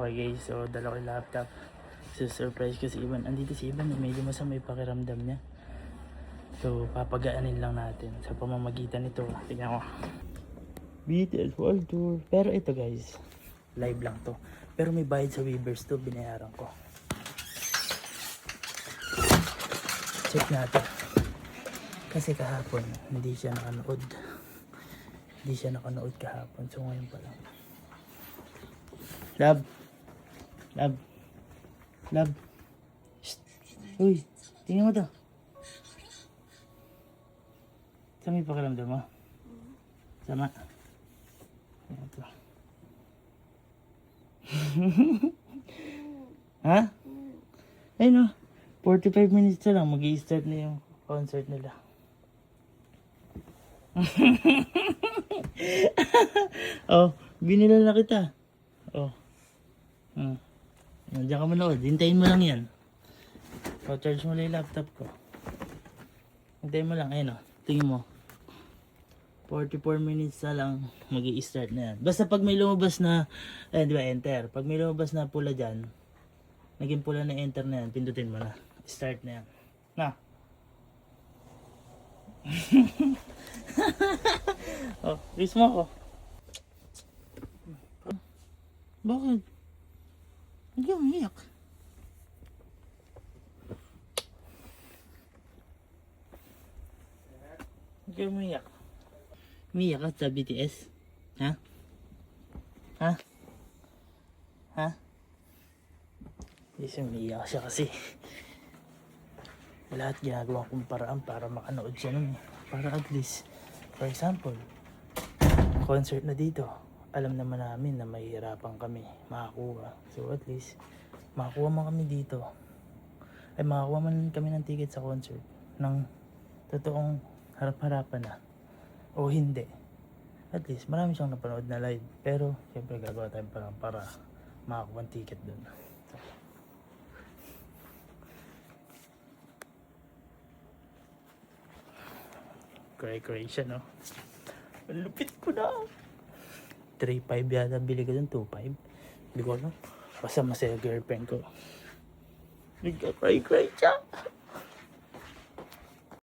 Okay guys, so dala ko yung laptop. Surprise ko si Ivan. Andito si Ivan, medyo masama yung pakiramdam niya. So papagaanin lang natin sa pamamagitan nito. Tingnan ko. BTS World Tour. Pero ito guys, live lang to. Pero may bayad sa Weavers to, binayaran ko. Check natin. Kasi kahapon, hindi siya nakanood. Hindi siya nakanood kahapon. So ngayon pa lang. Love. Love. Love. Shh. Uy, tingnan mo to. Sama yung pakiramdam mo? Sama. Tingnan to. Ha? Ayun o. 45 minutes na lang. Mag-i-start na yung concert nila. Oh, binila na kita. Oh. Diyan ka manood. Hintayin mo lang yan. O, charge mo lang yung laptop ko. Hintayin mo lang. Ayun o. Tingin mo. 44 minutes na lang. Mag-i-start na yan. Basta pag may lumabas na, di ba, enter. Pag may lumabas na pula dyan, naging pula na enter na yan, pindutin mo na. Start na yan. Na. Oh, kiss mo ako. Bakit? Hindi ako umiyak. Hindi ako umiyak. Umiyak ka sa BTS? Ha? Ha? Ha? Yes, umiyak siya kasi. Lahat ginagawa kong paraan para makanood siya nun. Para at least, for example, concert na dito. Alam naman namin na mahihirapan kami makakuha. So at least, makakuha man kami dito. Ay makakuha man kami ng ticket sa concert ng totoong harap-harapan na. O hindi. At least, marami siyang napanood na live. Pero, syempre gagawa tayong parang para makakuha ng ticket dun. Cray siya, no? Ang lupit ko na! 3.5 yata bili ko dun, 2.5. Hindi ko alam. Basta masaya girlfriend ko. Nagka-cray siya.